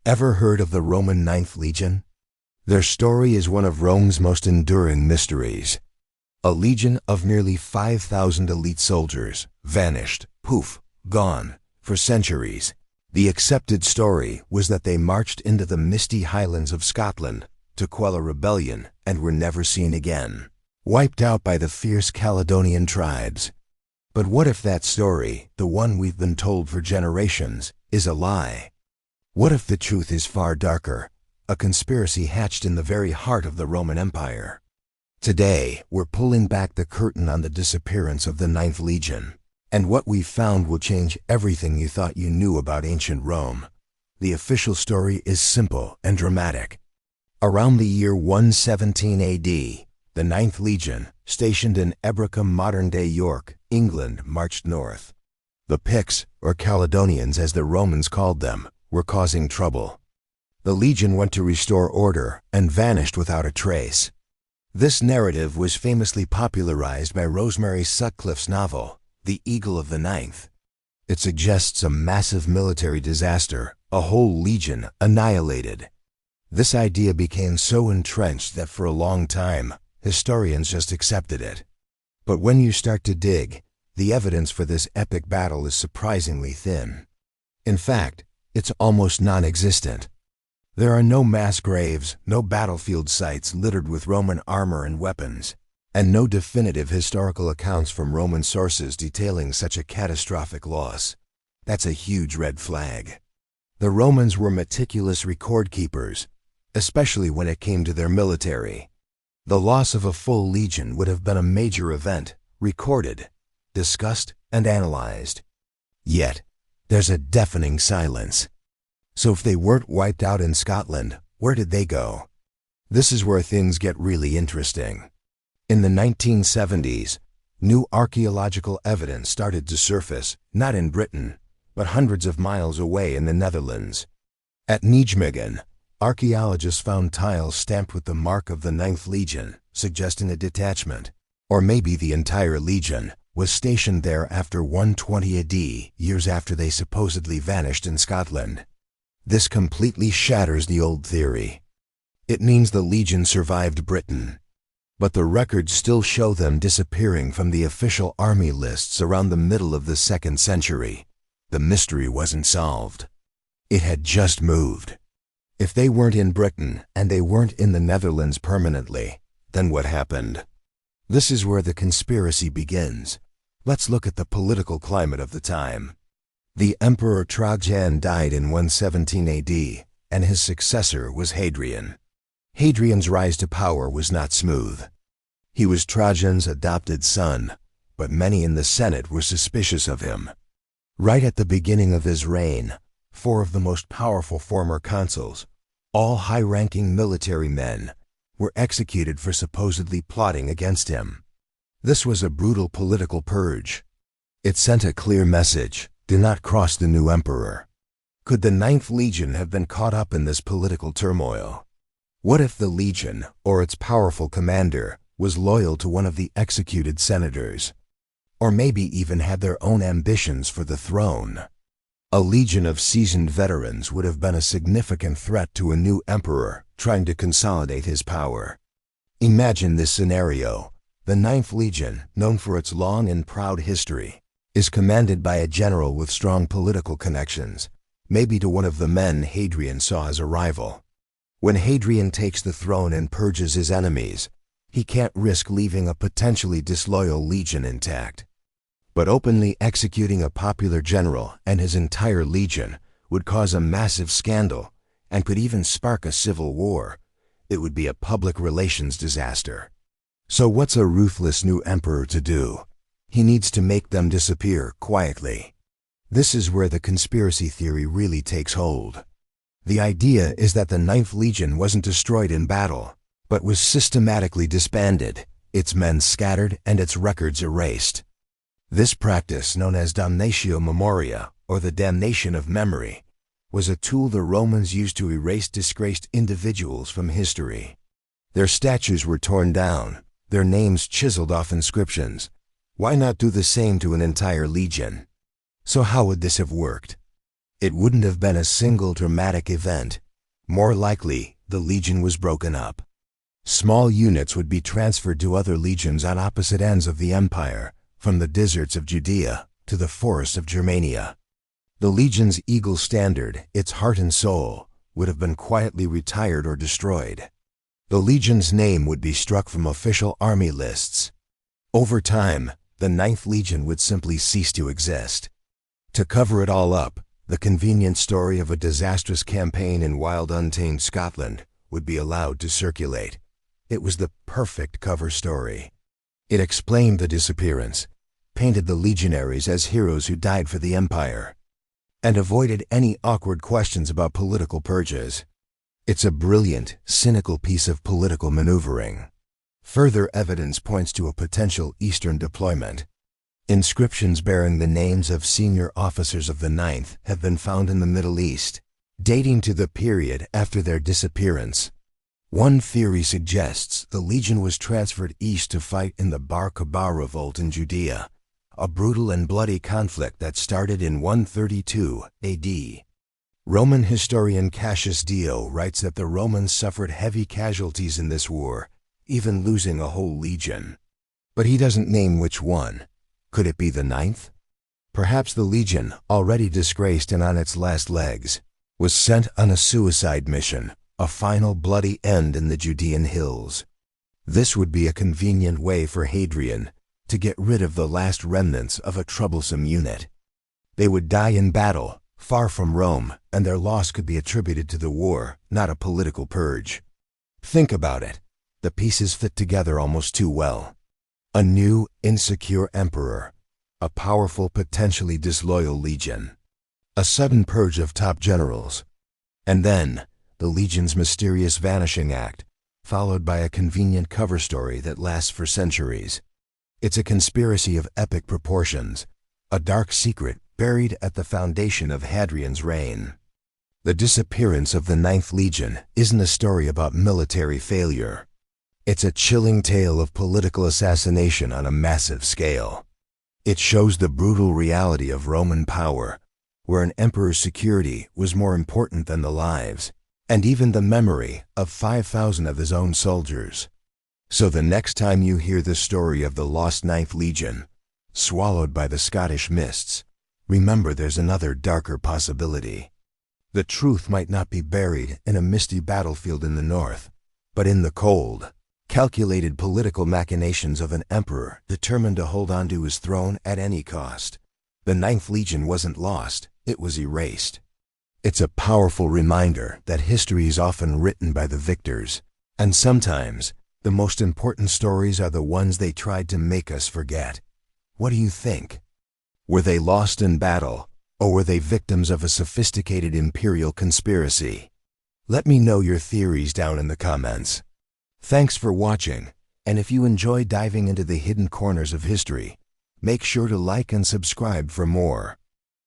Ever heard of the Roman Ninth Legion? Their story is one of Rome's most enduring mysteries. A legion of nearly 5,000 elite soldiers, vanished, poof, gone, for centuries. The accepted story was that they marched into the misty highlands of Scotland to quell a rebellion and were never seen again, wiped out by the fierce Caledonian tribes. But what if that story, the one we've been told for generations, is a lie? What if the truth is far darker, a conspiracy hatched in the very heart of the Roman Empire? Today, we're pulling back the curtain on the disappearance of the Ninth Legion, and what we've found will change everything you thought you knew about ancient Rome. The official story is simple and dramatic. Around the year 117 AD, the Ninth Legion, stationed in Ebracum, modern-day York, England, marched north. The Picts, or Caledonians as the Romans called them, were causing trouble. The legion went to restore order and vanished without a trace. This narrative was famously popularized by Rosemary Sutcliffe's novel, The Eagle of the Ninth. It suggests a massive military disaster, a whole legion annihilated. This idea became so entrenched that for a long time, historians just accepted it. But when you start to dig, the evidence for this epic battle is surprisingly thin. In fact, it's almost non-existent. There are no mass graves, no battlefield sites littered with Roman armor and weapons, and no definitive historical accounts from Roman sources detailing such a catastrophic loss. That's a huge red flag. The Romans were meticulous record keepers, especially when it came to their military. The loss of a full legion would have been a major event, recorded, discussed, and analyzed. Yet, there's a deafening silence. So if they weren't wiped out in Scotland, where did they go? This is where things get really interesting. In the 1970s, new archaeological evidence started to surface, not in Britain, but hundreds of miles away in the Netherlands. At Nijmegen, archaeologists found tiles stamped with the mark of the Ninth Legion, suggesting a detachment, or maybe the entire legion, was stationed there after 120 AD, years after they supposedly vanished in Scotland. This completely shatters the old theory. It means the legion survived Britain, but the records still show them disappearing from the official army lists around the middle of the 2nd century. The mystery wasn't solved. It had just moved. If they weren't in Britain and they weren't in the Netherlands permanently, then what happened? This is where the conspiracy begins. Let's look at the political climate of the time. The Emperor Trajan died in 117 AD, and his successor was Hadrian. Hadrian's rise to power was not smooth. He was Trajan's adopted son, but many in the Senate were suspicious of him. Right at the beginning of his reign, 4 of the most powerful former consuls, all high-ranking military men, were executed for supposedly plotting against him. This was a brutal political purge. It sent a clear message: do not cross the new emperor. Could the Ninth Legion have been caught up in this political turmoil? What if the legion, or its powerful commander, was loyal to one of the executed senators? Or maybe even had their own ambitions for the throne? A legion of seasoned veterans would have been a significant threat to a new emperor trying to consolidate his power. Imagine this scenario. The Ninth Legion, known for its long and proud history, is commanded by a general with strong political connections, maybe to one of the men Hadrian saw as a rival. When Hadrian takes the throne and purges his enemies, he can't risk leaving a potentially disloyal legion intact. But openly executing a popular general and his entire legion would cause a massive scandal and could even spark a civil war. It would be a public relations disaster. So what's a ruthless new emperor to do? He needs to make them disappear quietly. This is where the conspiracy theory really takes hold. The idea is that the Ninth Legion wasn't destroyed in battle, but was systematically disbanded, its men scattered and its records erased. This practice, known as damnatio memoria, or the damnation of memory, was a tool the Romans used to erase disgraced individuals from history. Their statues were torn down, their names chiseled off inscriptions. Why not do the same to an entire legion? So how would this have worked? It wouldn't have been a single dramatic event. More likely, the legion was broken up. Small units would be transferred to other legions on opposite ends of the empire, from the deserts of Judea to the forests of Germania. The legion's eagle standard, its heart and soul, would have been quietly retired or destroyed. The legion's name would be struck from official army lists. Over time, the 9th Legion would simply cease to exist. To cover it all up, the convenient story of a disastrous campaign in wild, untamed Scotland would be allowed to circulate. It was the perfect cover story. It explained the disappearance, painted the legionaries as heroes who died for the empire, and avoided any awkward questions about political purges. It's a brilliant, cynical piece of political maneuvering. Further evidence points to a potential Eastern deployment. Inscriptions bearing the names of senior officers of the 9th have been found in the Middle East, dating to the period after their disappearance. One theory suggests the legion was transferred east to fight in the Bar Kokhba revolt in Judea, a brutal and bloody conflict that started in 132 AD. Roman historian Cassius Dio writes that the Romans suffered heavy casualties in this war, even losing a whole legion. But he doesn't name which one. Could it be the 9th? Perhaps the legion, already disgraced and on its last legs, was sent on a suicide mission, a final bloody end in the Judean hills. This would be a convenient way for Hadrian to get rid of the last remnants of a troublesome unit. They would die in battle, far from Rome, and their loss could be attributed to the war, not a political purge. Think about it. The pieces fit together almost too well. A new, insecure emperor, a powerful, potentially disloyal legion, a sudden purge of top generals, and then the legion's mysterious vanishing act, followed by a convenient cover story that lasts for centuries. It's a conspiracy of epic proportions, a dark secret buried at the foundation of Hadrian's reign. The disappearance of the 9th Legion isn't a story about military failure. It's a chilling tale of political assassination on a massive scale. It shows the brutal reality of Roman power, where an emperor's security was more important than the lives, and even the memory of 5,000 of his own soldiers. So the next time you hear the story of the lost 9th Legion, swallowed by the Scottish mists, remember there's another darker possibility. The truth might not be buried in a misty battlefield in the north, but in the cold, calculated political machinations of an emperor determined to hold on to his throne at any cost. The 9th Legion wasn't lost, it was erased. It's a powerful reminder that history is often written by the victors, and sometimes the most important stories are the ones they tried to make us forget. What do you think? Were they lost in battle, or were they victims of a sophisticated imperial conspiracy? Let me know your theories down in the comments. Thanks for watching, and if you enjoy diving into the hidden corners of history, make sure to like and subscribe for more.